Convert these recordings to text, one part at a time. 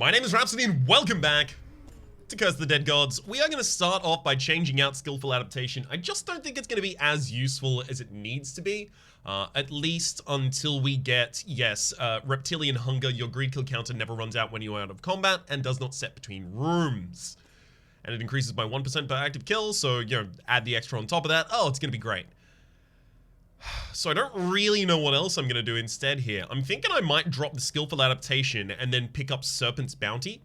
My name is Rhapsody and welcome back to Curse the Dead Gods. We are going to start off by changing out Skillful Adaptation. I just don't think it's going to be as useful as it needs to be. At least until we get, yes, Reptilian Hunger. Your greed kill counter never runs out when you are out of combat and does not set between rooms. And it increases by 1% per active kill, so, you know, add the extra on top of that. Oh, it's going to be great. So I don't really know what else I'm going to do instead here. I'm thinking I might drop the Skillful Adaptation and then pick up Serpent's Bounty.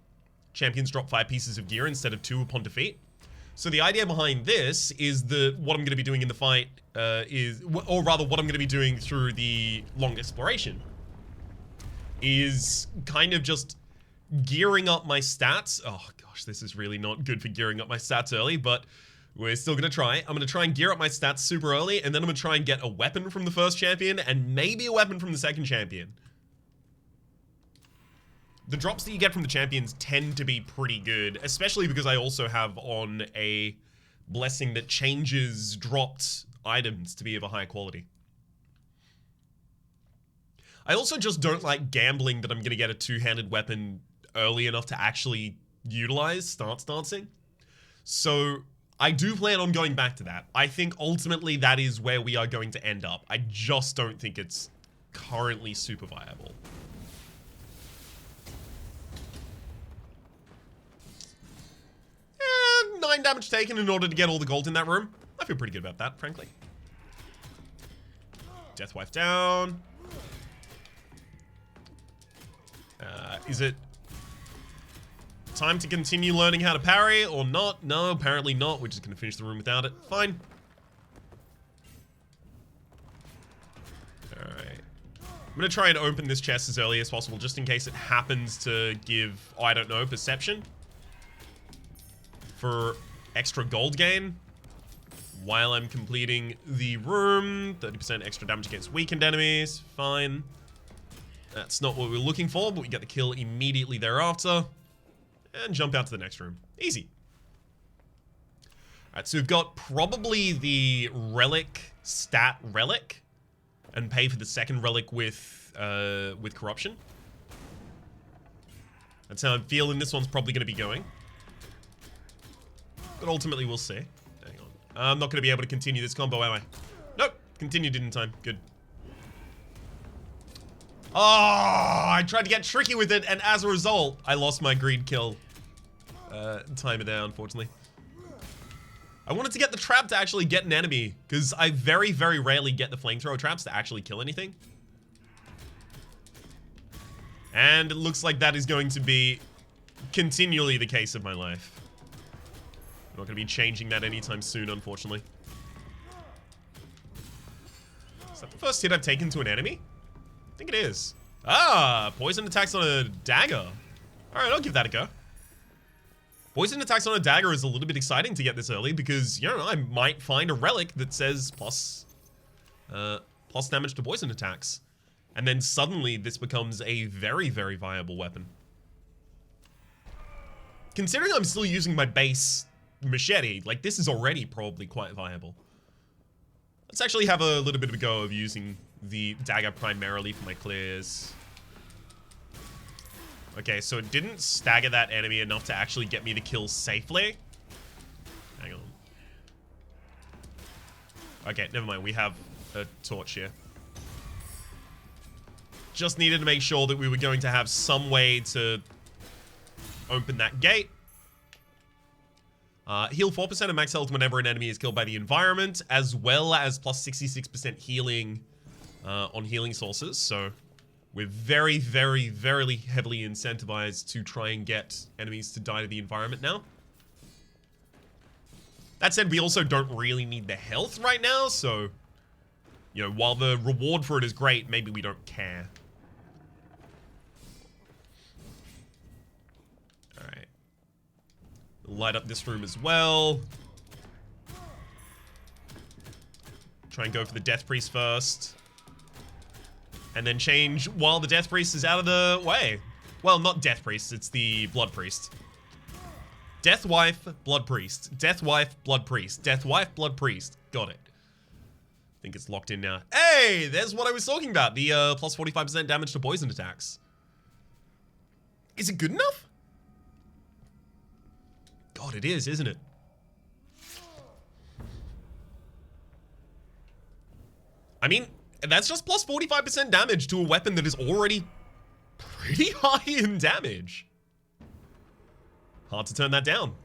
Champions drop 5 pieces of gear instead of 2 upon defeat. So the idea behind this is that what I'm going to be doing in the fight or rather what I'm going to be doing through the long exploration is kind of just gearing up my stats. Oh gosh, this is really not good for gearing up my stats early, but we're still going to try. I'm going to try and gear up my stats super early, and then I'm going to try and get a weapon from the first champion and maybe a weapon from the second champion. The drops that you get from the champions tend to be pretty good, especially because I also have on a blessing that changes dropped items to be of a high quality. I also just don't like gambling that I'm going to get a two-handed weapon early enough to actually utilize stance dancing. So I do plan on going back to that. I think ultimately that is where we are going to end up. I just don't think it's currently super viable. 9 damage taken in order to get all the gold in that room. I feel pretty good about that, frankly. Deathwife down. Is it time to continue learning how to parry or not? No, apparently not. We're just going to finish the room without it. Fine. Alright. I'm going to try and open this chest as early as possible just in case it happens to give, I don't know, perception for extra gold gain while I'm completing the room. 30% extra damage against weakened enemies. Fine. That's not what we were looking for, but we get the kill immediately thereafter. And jump out to the next room. Easy. Alright, so we've got probably the relic stat relic and pay for the second relic with corruption. That's how I'm feeling this one's probably going to be going. But ultimately, we'll see. Hang on. I'm not going to be able to continue this combo, am I? Nope. Continued in time. Good. Oh, I tried to get tricky with it, and as a result, I lost my greed kill timer there, unfortunately. I wanted to get the trap to actually get an enemy, because I very, very rarely get the flamethrower traps to actually kill anything. And it looks like that is going to be continually the case of my life. I'm not going to be changing that anytime soon, unfortunately. Is that the first hit I've taken to an enemy? I think it is. Ah, poison attacks on a dagger. Alright, I'll give that a go. Poison attacks on a dagger is a little bit exciting to get this early because, you know, I might find a relic that says plus damage to poison attacks. And then suddenly this becomes a very, very viable weapon. Considering I'm still using my base machete, like, this is already probably quite viable. Let's actually have a little bit of a go of using the dagger primarily for my clears. Okay, so it didn't stagger that enemy enough to actually get me the kill safely. Hang on. Okay, never mind. We have a torch here. Just needed to make sure that we were going to have some way to open that gate. Heal 4% of max health whenever an enemy is killed by the environment, as well as plus 66% healing on healing sources. So we're very, very, very heavily incentivized to try and get enemies to die to the environment now. That said, we also don't really need the health right now, so, you know, while the reward for it is great, maybe we don't care. Alright. Light up this room as well. Try and go for the Death Priest first. And then change while the Death Priest is out of the way. Well, not Death Priest, it's the Blood Priest. Death Wife, Blood Priest. Death Wife, Blood Priest. Death Wife, Blood Priest. Got it. I think it's locked in now. Hey, there's what I was talking about. The plus 45% damage to poison attacks. Is it good enough? God, it is, isn't it? I mean, that's just plus 45% damage to a weapon that is already pretty high in damage. Hard to turn that down.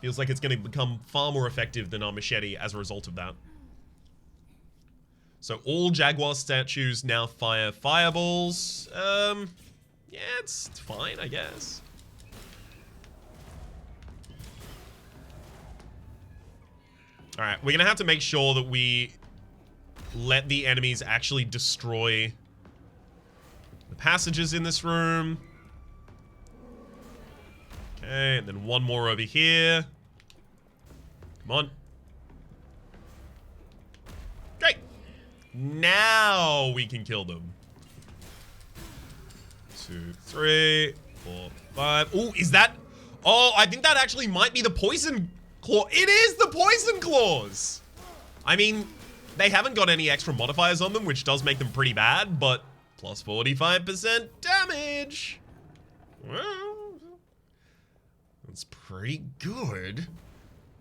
Feels like it's going to become far more effective than our machete as a result of that. So all Jaguar statues now fire fireballs. Yeah, it's fine, I guess. All right, we're going to have to make sure that we let the enemies actually destroy the passages in this room. Okay, and then one more over here. Come on. Great. Now we can kill them. 2, 3, 4, 5. Ooh, is that... Oh, I think that actually might be the poison claw. It is the poison claws! I mean, they haven't got any extra modifiers on them, which does make them pretty bad, but plus 45% damage. Well, that's pretty good.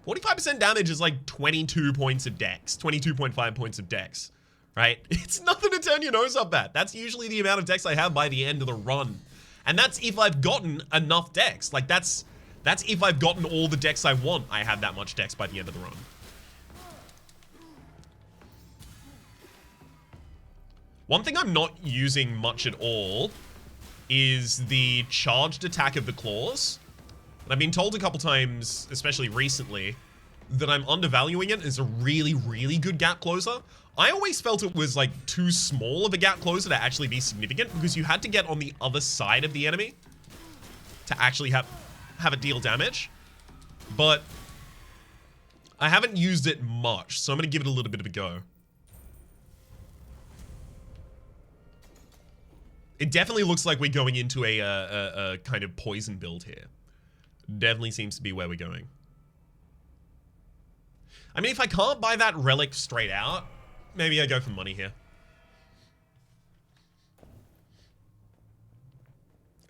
45% damage is like 22 points of dex, 22.5 points of dex, right? It's nothing to turn your nose up at. That's usually the amount of dex I have by the end of the run. And that's if I've gotten enough dex. Like that's if I've gotten all the dex I want, I have that much dex by the end of the run. One thing I'm not using much at all is the charged attack of the claws. And I've been told a couple times, especially recently, that I'm undervaluing it as a really, really good gap closer. I always felt it was like too small of a gap closer to actually be significant because you had to get on the other side of the enemy to actually have it deal damage. But I haven't used it much, so I'm going to give it a little bit of a go. It definitely looks like we're going into a kind of poison build here. Definitely seems to be where we're going. I mean, if I can't buy that relic straight out, maybe I go for money here.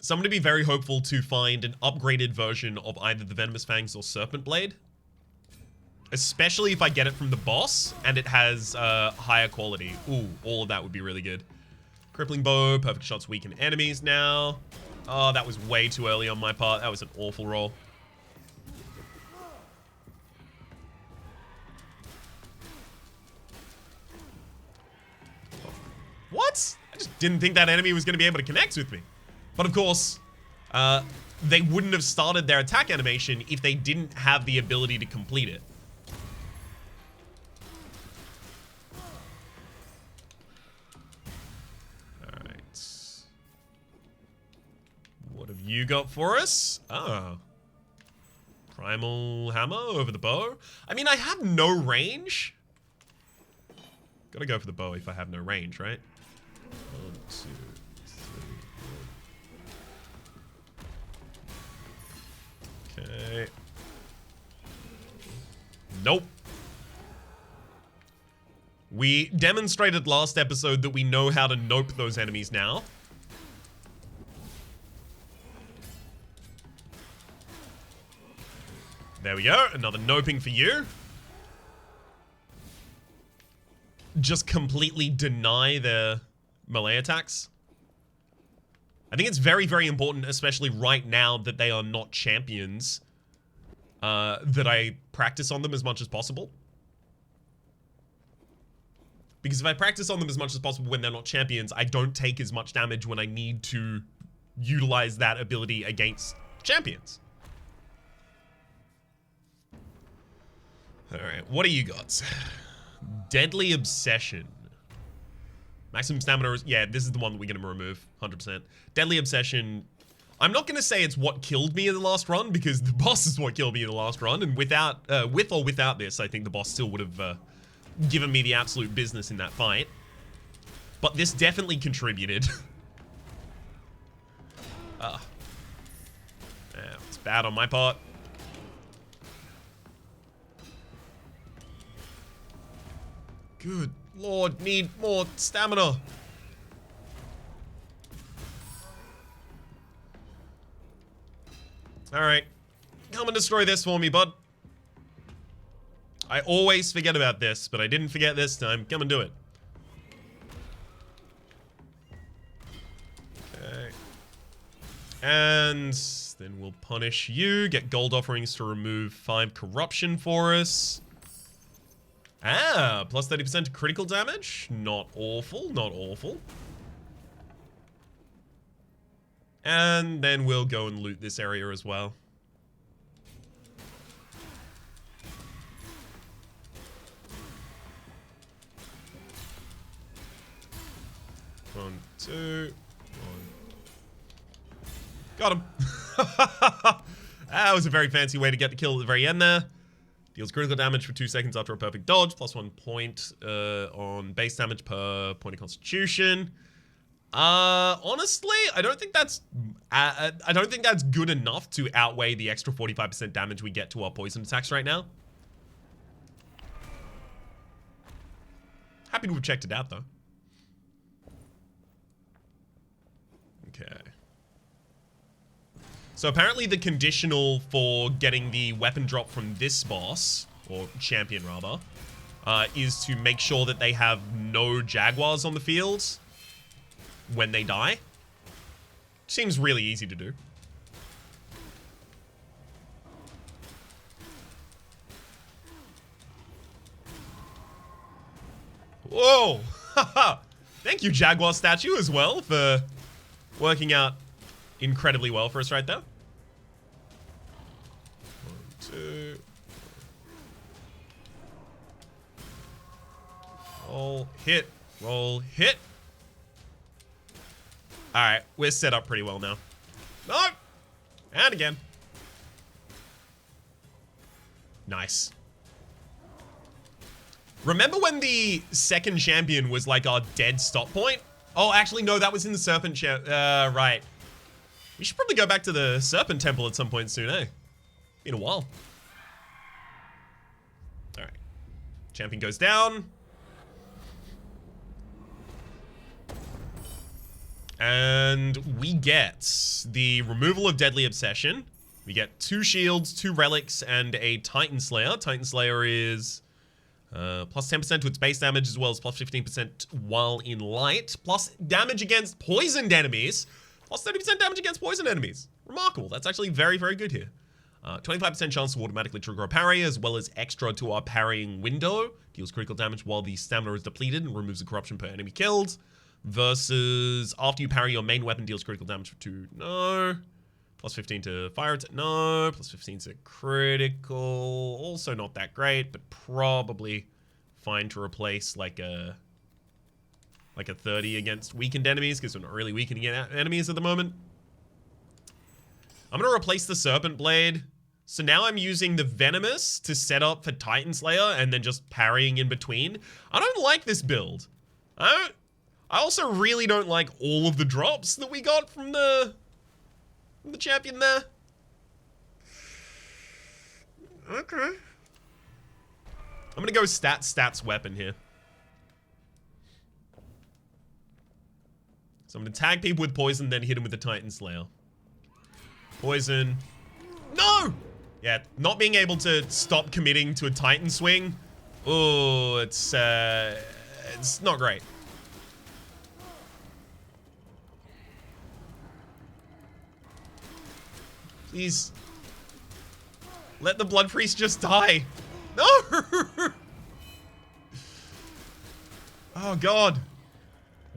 So I'm going to be very hopeful to find an upgraded version of either the Venomous Fangs or Serpent Blade. Especially if I get it from the boss and it has higher quality. Ooh, all of that would be really good. Crippling Bow, perfect shots weaken enemies now. Oh, that was way too early on my part. That was an awful roll. What? I just didn't think that enemy was going to be able to connect with me. But of course, they wouldn't have started their attack animation if they didn't have the ability to complete it. What have you got for us? Ah. Primal hammer over the bow. I mean, I have no range. Gotta go for the bow if I have no range, right? 1, 2, 3. Okay. Nope. We demonstrated last episode that we know how to nope those enemies now. There we go. Another noping for you. Just completely deny their melee attacks. I think it's very, very important, especially right now that they are not champions, that I practice on them as much as possible. Because if I practice on them as much as possible when they're not champions, I don't take as much damage when I need to utilize that ability against champions. Alright, what do you got? Deadly Obsession. Maximum stamina is... Yeah, this is the one that we're going to remove. 100%. Deadly Obsession. I'm not going to say it's what killed me in the last run, because the boss is what killed me in the last run. And without, with or without this, I think the boss still would have given me the absolute business in that fight. But this definitely contributed. Yeah, it's bad on my part. Good Lord, need more stamina. Alright. Come and destroy this for me, bud. I always forget about this, but I didn't forget this time. Come and do it. Okay. And then we'll punish you. Get gold offerings to remove 5 corruption for us. Ah, plus 30% to critical damage. Not awful, not awful. And then we'll go and loot this area as well. One, two, one. Got him. That was a very fancy way to get the kill at the very end there. Deals critical damage for 2 seconds after a perfect dodge, plus 1 point on base damage per point of constitution. Honestly, I don't think that's good enough to outweigh the extra 45% damage we get to our poison attacks right now. Happy to have checked it out though. Okay. So apparently the conditional for getting the weapon drop from this boss, or champion rather, is to make sure that they have no jaguars on the field when they die. Seems really easy to do. Whoa! Thank you, Jaguar statue, as well, for working out incredibly well for us right there. 1, 2. Roll, hit, roll, hit. Alright, we're set up pretty well now. No! And again. Nice. Remember when the second champion was like our dead stop point? Oh, actually, no, that was in the Serpent right. We should probably go back to the Serpent temple at some point soon, eh? Been a while. Alright. Champion goes down. And we get the removal of Deadly Obsession. We get 2 shields, 2 relics, and a Titan Slayer. Titan Slayer is plus 10% to its base damage, as well as plus 15% while in light. Plus damage against poisoned enemies. Plus 30% damage against poisoned enemies. Remarkable. That's actually very, very good here. 25% chance to automatically trigger a parry, as well as extra to our parrying window. Deals critical damage while the stamina is depleted and removes the corruption per enemy killed. Versus after you parry, your main weapon deals critical damage for 2. No. Plus 15 to fire attack. No. Plus 15 to critical. Also not that great, but probably fine to replace like a 30 against weakened enemies, because we're not really weakening enemies at the moment. I'm going to replace the Serpent Blade. So now I'm using the Venomous to set up for Titan Slayer and then just parrying in between. I don't like this build. I also really don't like all of the drops that we got from the champion there. Okay. I'm gonna go stats weapon here. So I'm gonna tag people with poison, then hit them with the Titan Slayer. Poison. No! Yeah, not being able to stop committing to a Titan swing. Oh, it's not great. Please. Let the Blood Priest just die. No! Oh, God.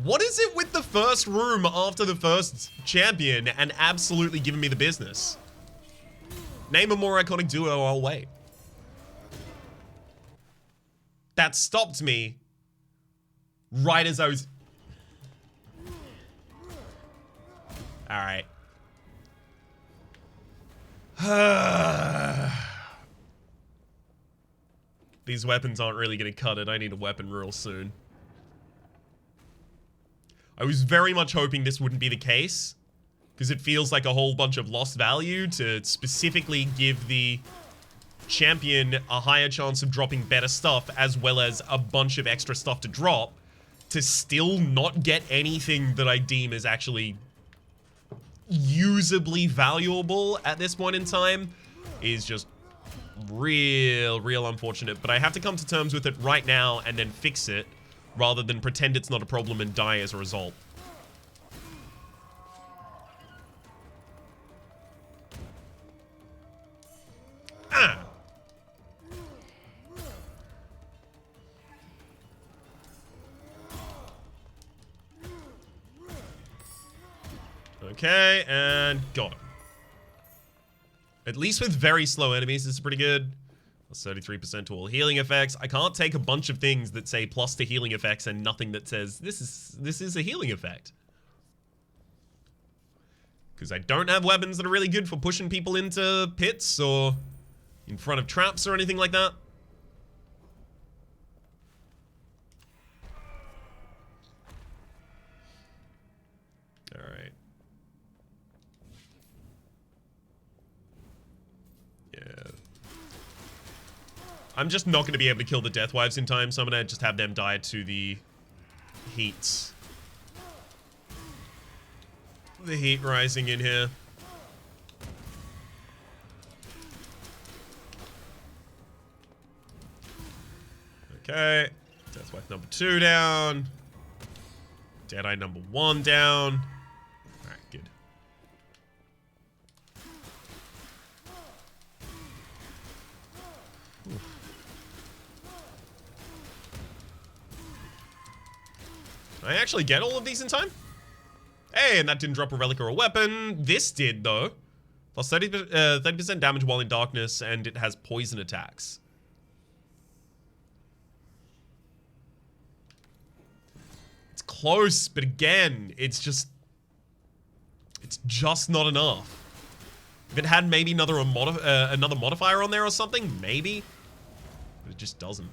What is it with the first room after the first champion and absolutely giving me the business? Name a more iconic duo, I'll wait. That stopped me right as I was... Alright. These weapons aren't really going to cut it. I need a weapon real soon. I was very much hoping this wouldn't be the case, because it feels like a whole bunch of lost value to specifically give the champion a higher chance of dropping better stuff, as well as a bunch of extra stuff to drop, to still not get anything that I deem is actually usably valuable at this point in time is just real unfortunate. But I have to come to terms with it right now and then fix it, rather than pretend it's not a problem and die as a result. Ah! Okay, and got him. At least with very slow enemies, this is pretty good. Plus 33% to all healing effects. I can't take a bunch of things that say plus to healing effects and nothing that says this is a healing effect. Because I don't have weapons that are really good for pushing people into pits or in front of traps or anything like that. Alright. Yeah. I'm just not going to be able to kill the Deathwives in time, so I'm going to just have them die to the heat. The heat rising in here. Okay. Deathwife number 2 down. Deadeye number 1 down. Alright, good. Oof. I actually get all of these in time? Hey, and that didn't drop a relic or a weapon. This did, though. Plus 30% damage while in darkness, and it has poison attacks. It's close, but again, it's just not enough. If it had maybe another modifier on there or something, maybe. But it just doesn't.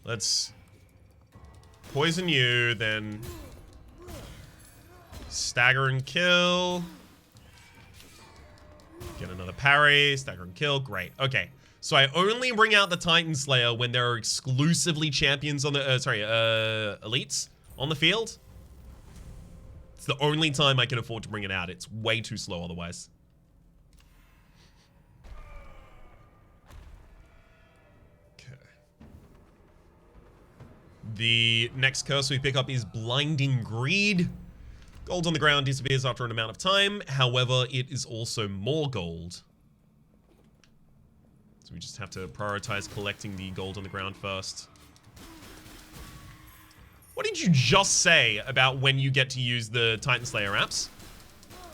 Let's poison you, then stagger and kill. Get another parry, stagger and kill. Great. Okay. So I only bring out the Titan Slayer when there are exclusively champions on the, elites on the field. It's the only time I can afford to bring it out. It's way too slow otherwise. The next curse we pick up is Blinding Greed. Gold on the ground disappears after an amount of time. However, it is also more gold. So we just have to prioritize collecting the gold on the ground first. What did you just say about when you get to use the Titan Slayer apps?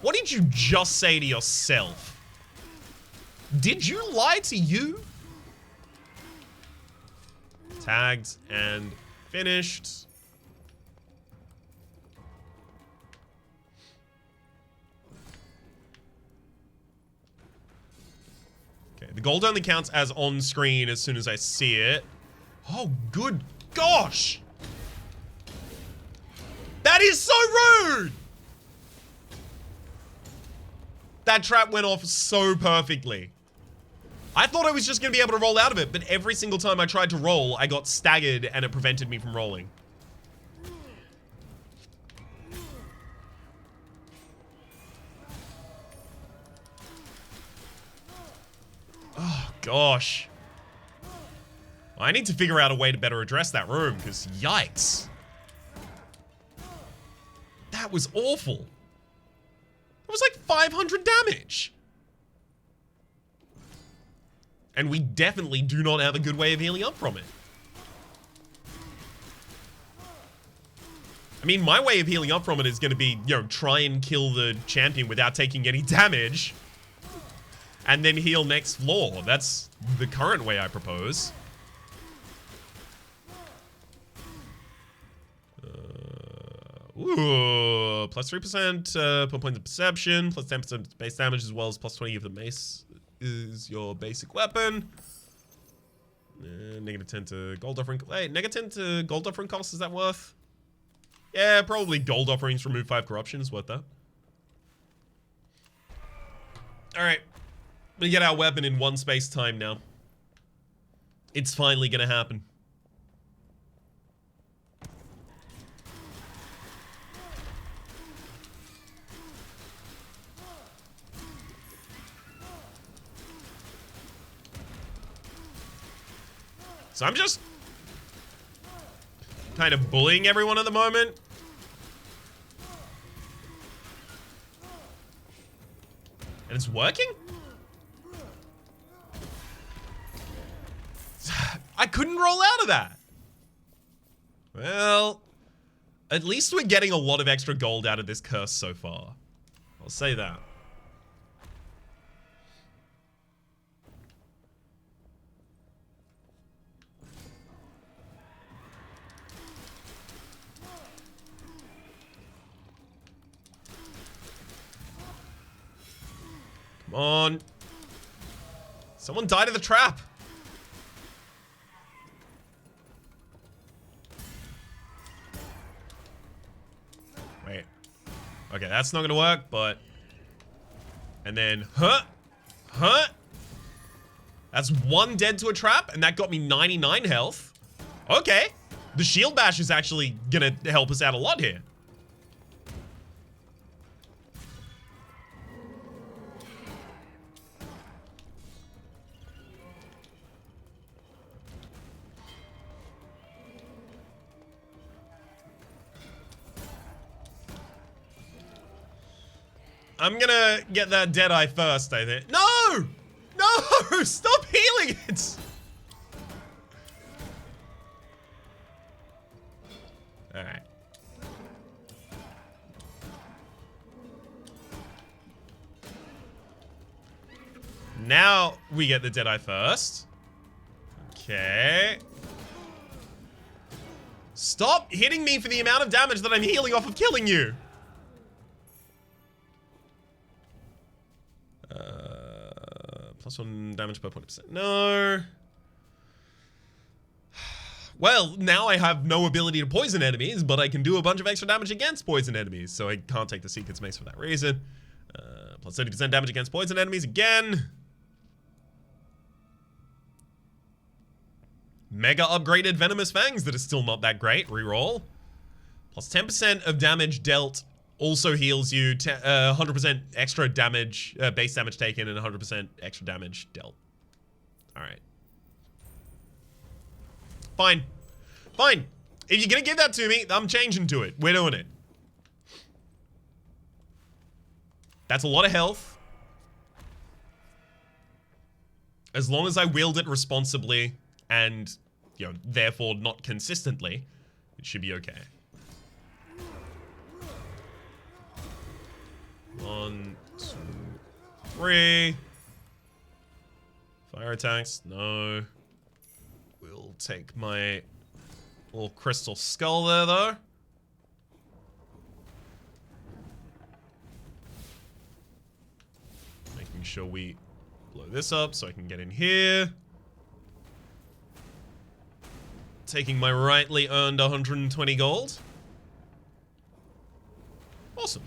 What did you just say to yourself? Did you lie to you? Tagged and finished. Okay, the gold only counts as on screen as soon as I see it. Oh, good gosh! That is so rude! That trap went off so perfectly. I thought I was just going to be able to roll out of it, but every single time I tried to roll, I got staggered and it prevented me from rolling. Oh, gosh. I need to figure out a way to better address that room, because yikes. That was awful. It was like 500 damage. And we definitely do not have a good way of healing up from it. I mean, my way of healing up from it is going to be, you know, try and kill the champion without taking any damage. And then heal next floor. That's the current way I propose. Ooh, plus 3% per point of perception, plus 10% base damage, as well as plus 20 of the mace is your basic weapon. Negative 10 to gold offering. Wait, negative 10 to gold offering cost, is that worth? Yeah, probably gold offerings remove 5 corruption is worth that. Alright. We get our weapon in one space time now. It's finally gonna happen. So I'm just kind of bullying everyone at the moment. And it's working? I couldn't roll out of that. Well, at least we're getting a lot of extra gold out of this curse so far. I'll say that. Come on. Someone died of the trap. Wait. Okay, that's not gonna work, but... And then, huh? That's one dead to a trap, and that got me 99 health. Okay. The shield bash is actually gonna help us out a lot here. I'm gonna get that Deadeye first, I think. No! No! Stop healing it! Alright. Now we get the Deadeye first. Okay. Stop hitting me for the amount of damage that I'm healing off of killing you. +1 damage per 20%. No. Well, now I have no ability to poison enemies, but I can do a bunch of extra damage against poison enemies, so I can't take the Seeker's Mace for that reason. Plus 30% damage against poison enemies again. Mega upgraded Venomous Fangs that is still not that great. Reroll. Plus 10% of damage dealt. Also heals you 100% extra damage, base damage taken, and 100% extra damage dealt. Alright. Fine. Fine. If you're gonna give that to me, I'm changing to it. We're doing it. That's a lot of health. As long as I wield it responsibly and, you know, therefore not consistently, it should be okay. 1, 2, 3. Fire attacks, no. We'll take my little crystal skull there, though. Making sure we blow this up so I can get in here. Taking my rightly earned 120 gold. Awesome.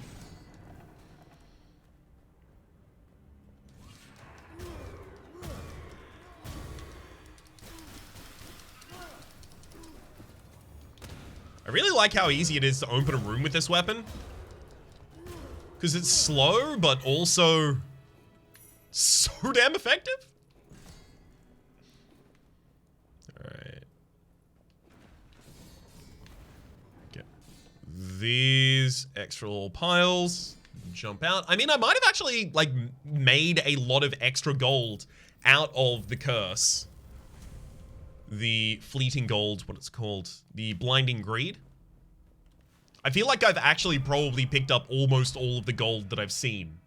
I really like how easy it is to open a room with this weapon. Because it's slow, but also so damn effective. Alright. Get these extra little piles. Jump out. I mean, I might have actually, like, made a lot of extra gold out of the curse. The fleeting gold, what it's called, the blinding greed. I feel like I've actually probably picked up almost all of the gold that I've seen.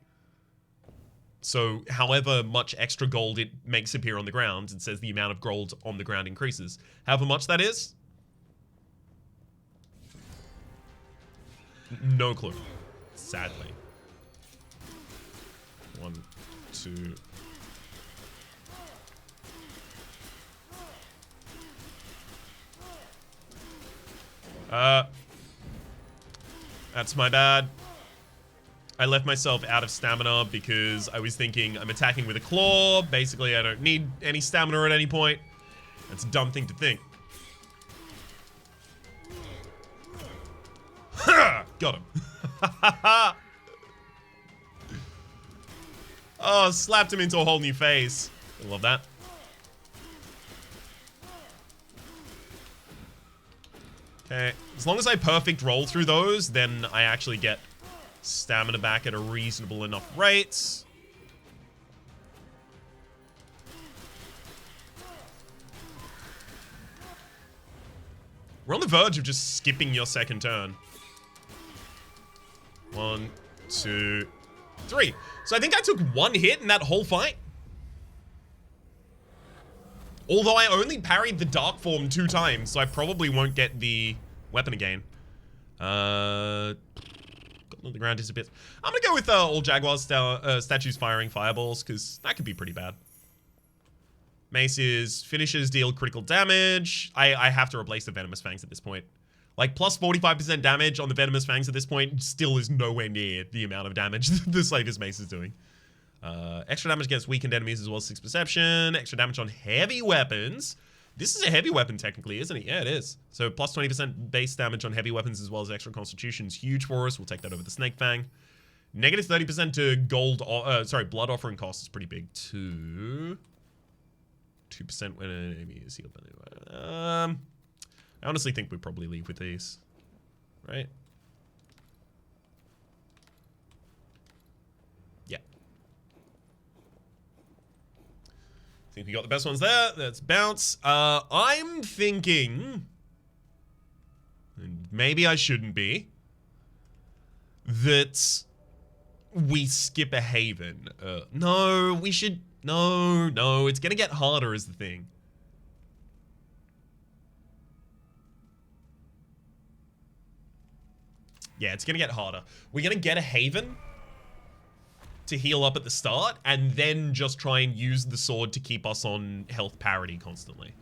So however much extra gold it makes appear on the ground, it says the amount of gold on the ground increases. However much that is? No clue. Sadly. 1, 2... That's my bad. I left myself out of stamina because I was thinking I'm attacking with a claw. Basically, I don't need any stamina at any point. That's a dumb thing to think. Ha! Got him. Oh, slapped him into a whole new phase. I love that. Okay, as long as I perfect roll through those, then I actually get stamina back at a reasonable enough rate. We're on the verge of just skipping your second turn. 1, 2, 3. So I think I took one hit in that whole fight. Although I only parried the dark form 2 times, so I probably won't get the weapon again. Got the ground disappears. I'm gonna go with all Jaguars statues firing fireballs, because that could be pretty bad. Mace's finishes deal critical damage. I have to replace the Venomous Fangs at this point. Like, plus 45% damage on the Venomous Fangs at this point still is nowhere near the amount of damage the Slavist Mace is doing. Extra damage against weakened enemies as well as 6 perception. Extra damage on heavy weapons. This is a heavy weapon technically, isn't it? Yeah, it is. So plus 20% base damage on heavy weapons as well as extra constitution is huge for us. We'll take that over the Snake Fang. Negative 30% to blood offering cost is pretty big too. 2% when an enemy is healed. I honestly think we probably leave with these, right? Yeah. I think we got the best ones there. Let's bounce. I'm thinking, and maybe I shouldn't be, that we skip a Haven. No, we should. No, it's gonna get harder is the thing. Yeah, it's gonna get harder. We're gonna get a Haven to heal up at the start, and then just try and use the sword to keep us on health parity constantly.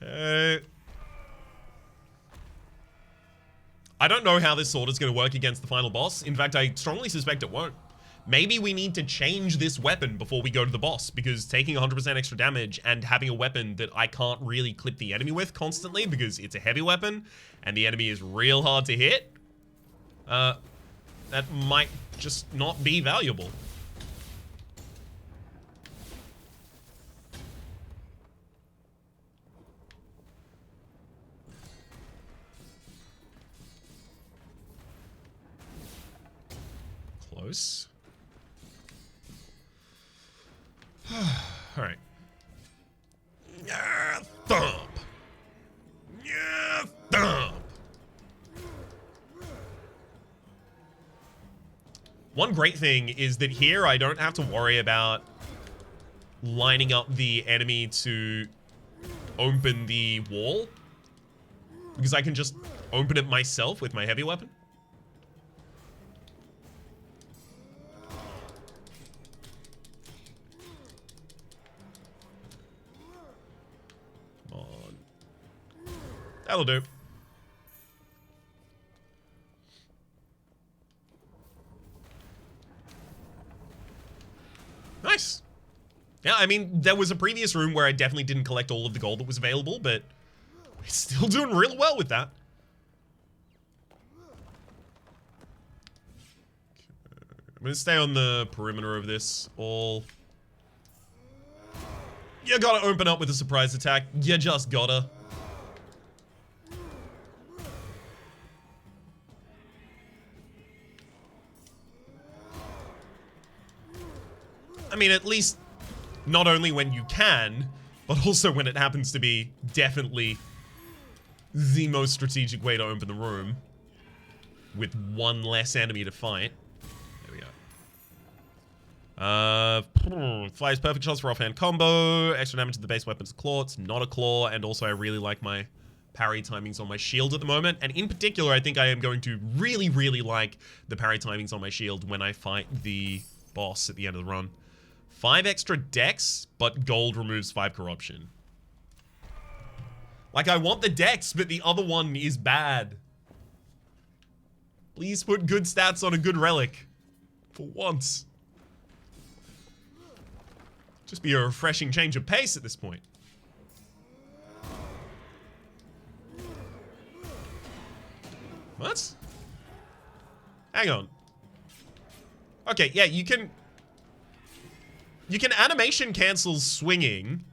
Okay. I don't know how this sword is going to work against the final boss. In fact, I strongly suspect it won't. Maybe we need to change this weapon before we go to the boss, because taking 100% extra damage and having a weapon that I can't really clip the enemy with constantly because it's a heavy weapon and the enemy is real hard to hit, that might just not be valuable. Close. All right. Yeah, thump. Yeah, thump. One great thing is that here I don't have to worry about lining up the enemy to open the wall, because I can just open it myself with my heavy weapon. That'll do. Nice. Yeah, I mean, there was a previous room where I definitely didn't collect all of the gold that was available, but we're still doing real well with that. I'm gonna stay on the perimeter of this all. You gotta open up with a surprise attack. You just gotta. I mean, at least not only when you can, but also when it happens to be definitely the most strategic way to open the room with one less enemy to fight. There we go. Flies perfect shots for offhand combo. Extra damage to the base weapon's claw. It's not a claw. And also I really like my parry timings on my shield at the moment. And in particular, I think I am going to really, really like the parry timings on my shield when I fight the boss at the end of the run. 5 extra dex, but gold removes 5 corruption. Like, I want the dex, but the other one is bad. Please put good stats on a good relic. For once. Just be a refreshing change of pace at this point. What? Hang on. Okay, yeah, you can animation cancel swinging.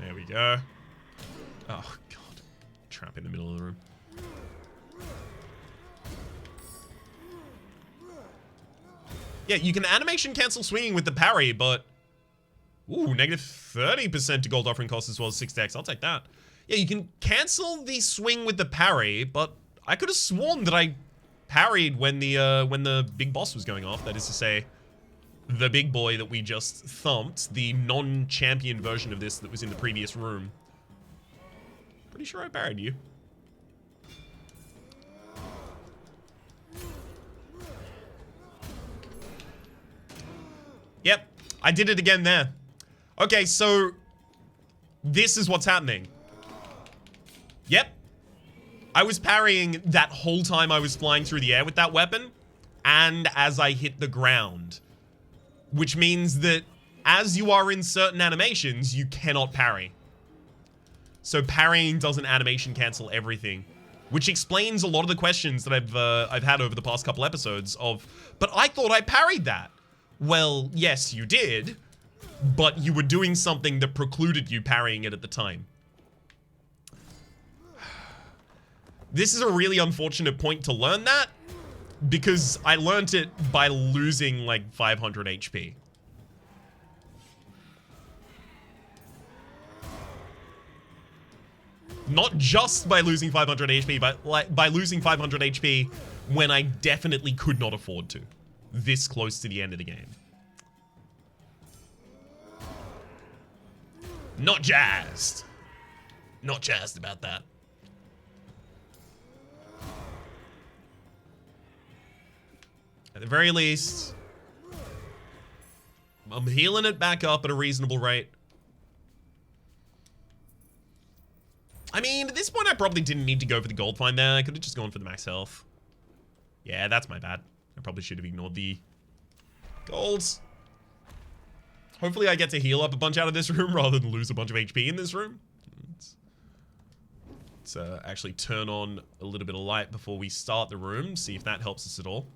There we go. Oh, God. Trap in the middle of the room. Yeah, you can animation cancel swinging with the parry, but... Ooh, negative 30% to gold offering cost as well as 6 decks. I'll take that. Yeah, you can cancel the swing with the parry, but I could have sworn that I parried when the big boss was going off. That is to say, the big boy that we just thumped, the non-champion version of this that was in the previous room. Pretty sure I parried you. Yep, I did it again there. Okay, so this is what's happening. Yep. I was parrying that whole time I was flying through the air with that weapon, and as I hit the ground. Which means that as you are in certain animations, you cannot parry. So parrying doesn't animation cancel everything. Which explains a lot of the questions that I've had over the past couple episodes of, but I thought I parried that. Well, yes, you did, but you were doing something that precluded you parrying it at the time. This is a really unfortunate point to learn that, because I learned it by losing like 500 HP. Not just by losing 500 HP, but like by losing 500 HP when I definitely could not afford to. This close to the end of the game. Not jazzed. Not jazzed about that. At the very least, I'm healing it back up at a reasonable rate. I mean, at this point, I probably didn't need to go for the gold find there. I could have just gone for the max health. Yeah, that's my bad. I probably should have ignored the golds. Hopefully I get to heal up a bunch out of this room rather than lose a bunch of HP in this room. Let's actually turn on a little bit of light before we start the room. See if that helps us at all.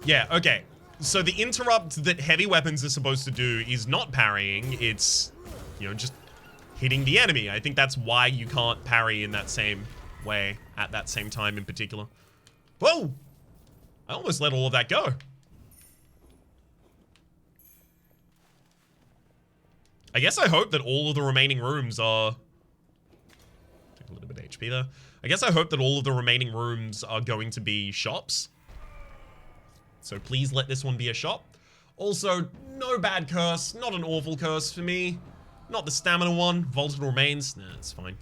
Yeah, okay. So the interrupt that heavy weapons are supposed to do is not parrying, it's, you know, just hitting the enemy. I think that's why you can't parry in that same way at that same time in particular. Whoa! I almost let all of that go. I guess I hope that all of the remaining rooms are... Take a little bit of HP there. I guess I hope that all of the remaining rooms are going to be shops. So please let this one be a shop. Also, no bad curse. Not an awful curse for me. Not the stamina one. Volatile remains. Nah, it's fine.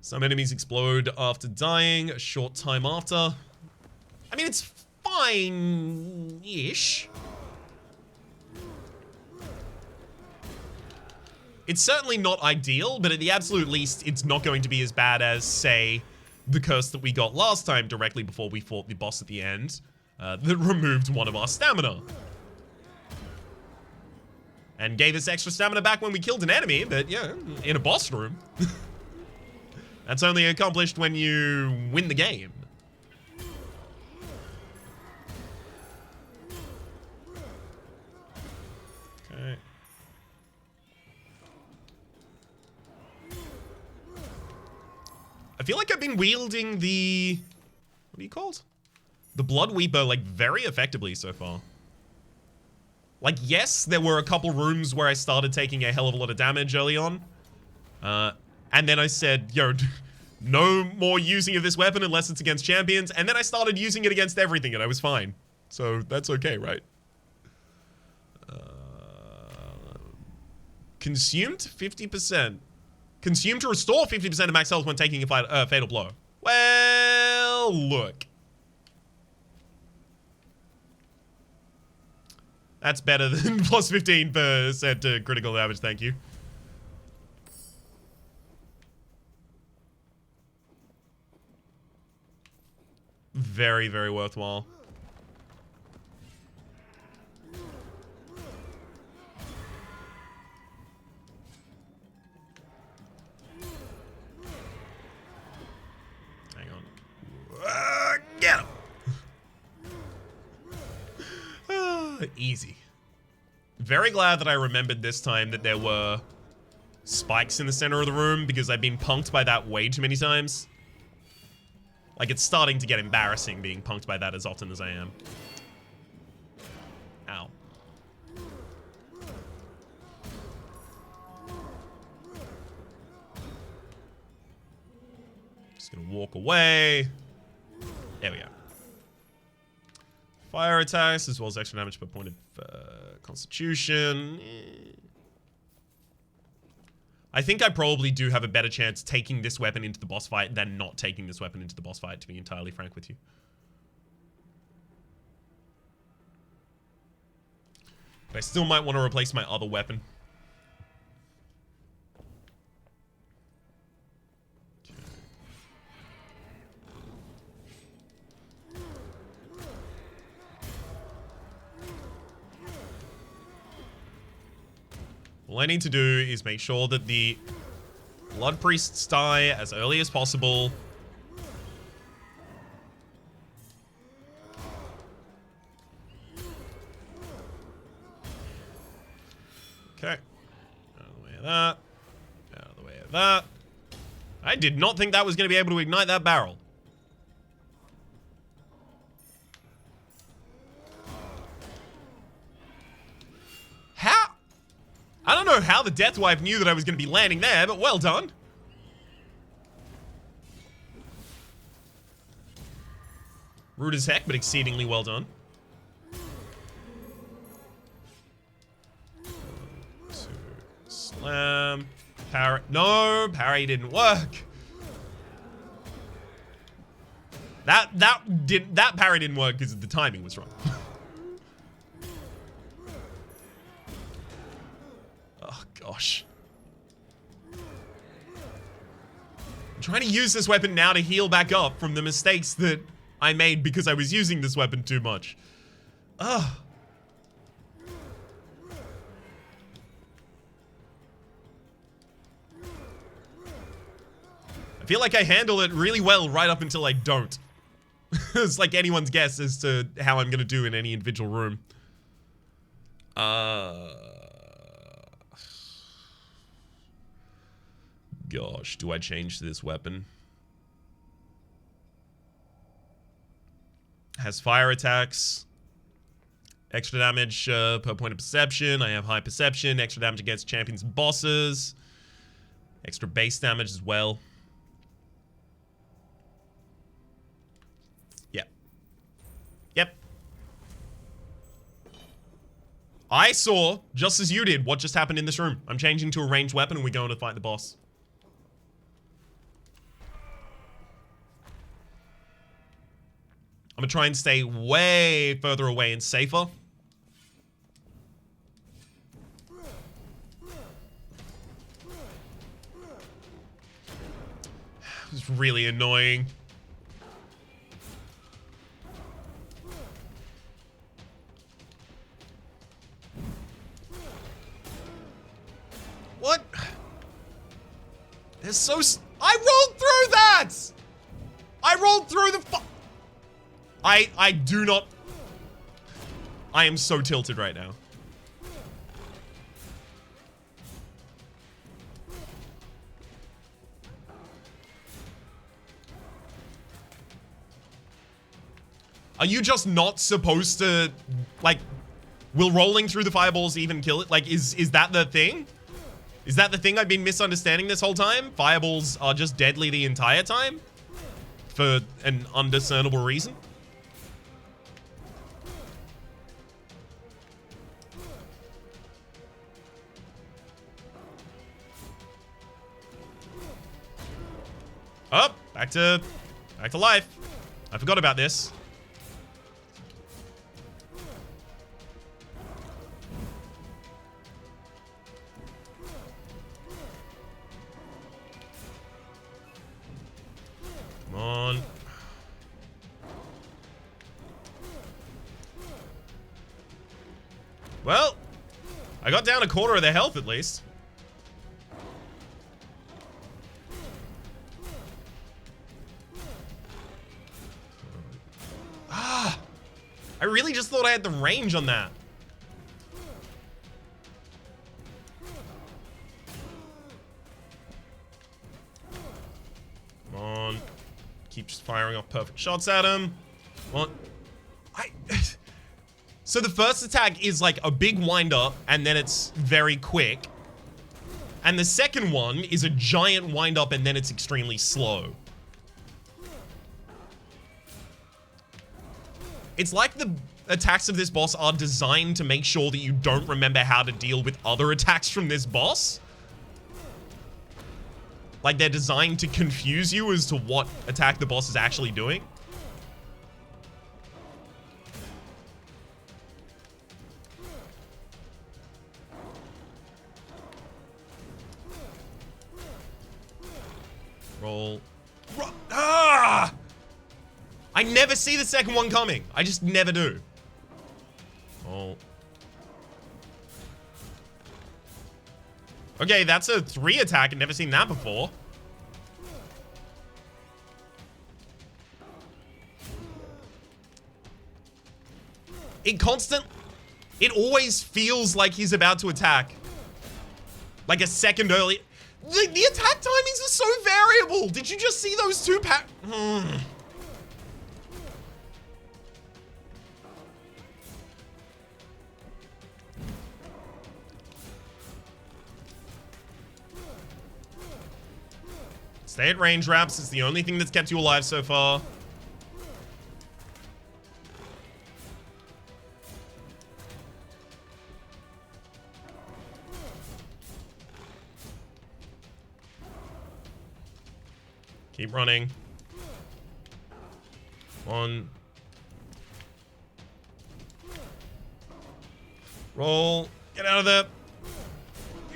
Some enemies explode after dying a short time after. I mean, it's fine-ish. It's certainly not ideal, but at the absolute least, it's not going to be as bad as, say, the curse that we got last time directly before we fought the boss at the end. That removed one of our stamina. And gave us extra stamina back when we killed an enemy, but yeah, in a boss room. That's only accomplished when you win the game. Okay. I feel like I've been wielding the... What are you called? The Blood Weeper, like, very effectively so far. Like, yes, there were a couple rooms where I started taking a hell of a lot of damage early on. And then I said, yo, no more using of this weapon unless it's against champions. And then I started using it against everything and I was fine. So that's okay, right? Consumed 50%. Consume to restore 50% of max health when taking a fatal blow. Well, look. That's better than plus 15% to critical damage, thank you. Very, very worthwhile. Hang on. Get him! Easy. Very glad that I remembered this time that there were spikes in the center of the room because I've been punked by that way too many times. Like, it's starting to get embarrassing being punked by that as often as I am. Ow. Just gonna walk away. There we go. Fire attacks, as well as extra damage per point of constitution. I think I probably do have a better chance taking this weapon into the boss fight than not taking this weapon into the boss fight, to be entirely frank with you. But I still might want to replace my other weapon. All I need to do is make sure that the Blood Priests die as early as possible. Okay. Out of the way of that. Out of the way of that. I did not think that was going to be able to ignite that barrel. How? I don't know how the Death Wife knew that I was going to be landing there, but well done. Rude as heck, but exceedingly well done. Two, slam. Parry. No, parry didn't work. That parry didn't work because the timing was wrong. Gosh. I'm trying to use this weapon now to heal back up from the mistakes that I made because I was using this weapon too much. Ugh. I feel like I handle it really well right up until I don't. It's like anyone's guess as to how I'm gonna do in any individual room. Gosh, do I change this weapon? Has fire attacks. Extra damage per point of perception. I have high perception. Extra damage against champions and bosses. Extra base damage as well. Yep. Yep. I saw, just as you did, what just happened in this room. I'm changing to a ranged weapon and we're going to fight the boss. I'm gonna try and stay way further away and safer. It's really annoying. What? They're so I rolled through that! I rolled through the I do not... I am so tilted right now. Are you just not supposed to... Like, will rolling through the fireballs even kill it? Like, is that the thing? Is that the thing I've been misunderstanding this whole time? Fireballs are just deadly the entire time? For an undiscernible reason? Oh, back to life. I forgot about this. Come on. Well, I got down a quarter of their health at least. Ah! I really just thought I had the range on that. Come on. Keep just firing off perfect shots at him. What? So the first attack is like a big wind up and then it's very quick. And the second one is a giant wind up and then it's extremely slow. It's like the attacks of this boss are designed to make sure that you don't remember how to deal with other attacks from this boss. Like they're designed to confuse you as to what attack the boss is actually doing. Roll. Ah! I never see the second one coming. I just never do. Oh. Okay, that's a 3 attack. I've never seen that before. It always feels like he's about to attack. Like a second early. The attack timings are so variable. Did you just see those two Stay at range, Raps. It's the only thing that's kept you alive so far. Keep running. One. Roll. Get out of there.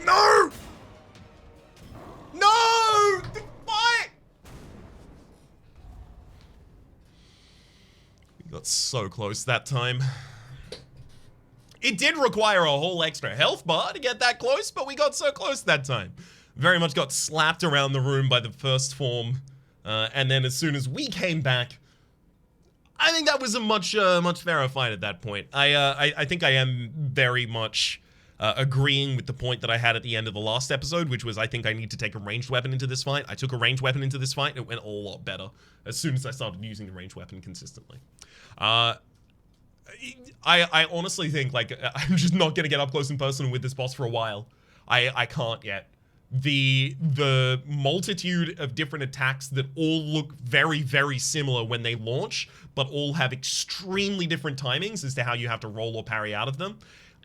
No! No! The fight! We got so close that time. It did require a whole extra health bar to get that close, but we got so close that time. Very much got slapped around the room by the first form. And then as soon as we came back, I think that was a much fairer fight at that point. I think I am very much agreeing with the point that I had at the end of the last episode, which was I think I need to take a ranged weapon into this fight. I took a ranged weapon into this fight, and it went a lot better as soon as I started using the ranged weapon consistently. I honestly think, like, I'm just not going to get up close and personal with this boss for a while. I can't yet. The multitude of different attacks that all look very, very similar when they launch, but all have extremely different timings as to how you have to roll or parry out of them.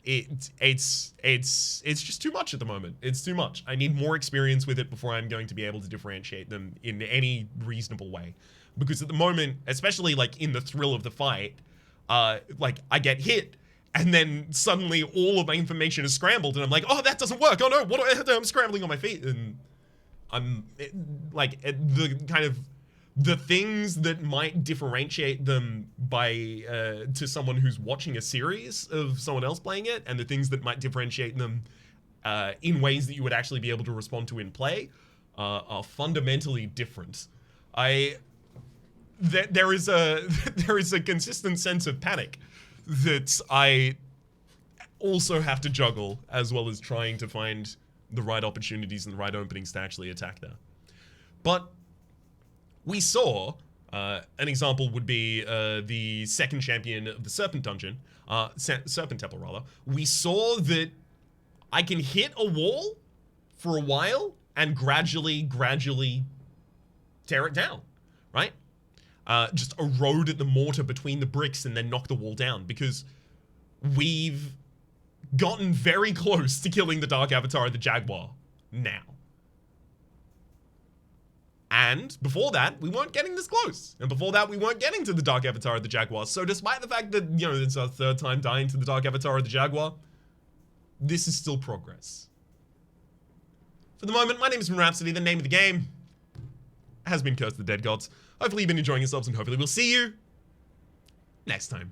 It's just too much at the moment. It's too much. I need more experience with it before I'm going to be able to differentiate them in any reasonable way. Because at the moment, especially like in the thrill of the fight, like I get hit, and then suddenly all of my information is scrambled, and I'm like, oh, that doesn't work. Oh no, I'm scrambling on my feet, and I'm the things that might differentiate them to someone who's watching a series of someone else playing it, and the things that might differentiate them in ways that you would actually be able to respond to in play are fundamentally different. There is a consistent sense of panic that I also have to juggle, as well as trying to find the right opportunities and the right openings to actually attack there. But we saw, an example would be the second champion of the Serpent dungeon, Serpent Temple rather. We saw that I can hit a wall for a while and gradually tear it down, right? Just erode at the mortar between the bricks and then knock the wall down, because we've gotten very close to killing the Dark Avatar of the Jaguar now. And before that, we weren't getting this close. And before that, we weren't getting to the Dark Avatar of the Jaguar. So despite the fact that, you know, it's our third time dying to the Dark Avatar of the Jaguar, this is still progress. For the moment, my name is Rhapsody. The name of the game has been Curse of the Dead Gods. Hopefully you've been enjoying yourselves, and hopefully we'll see you next time.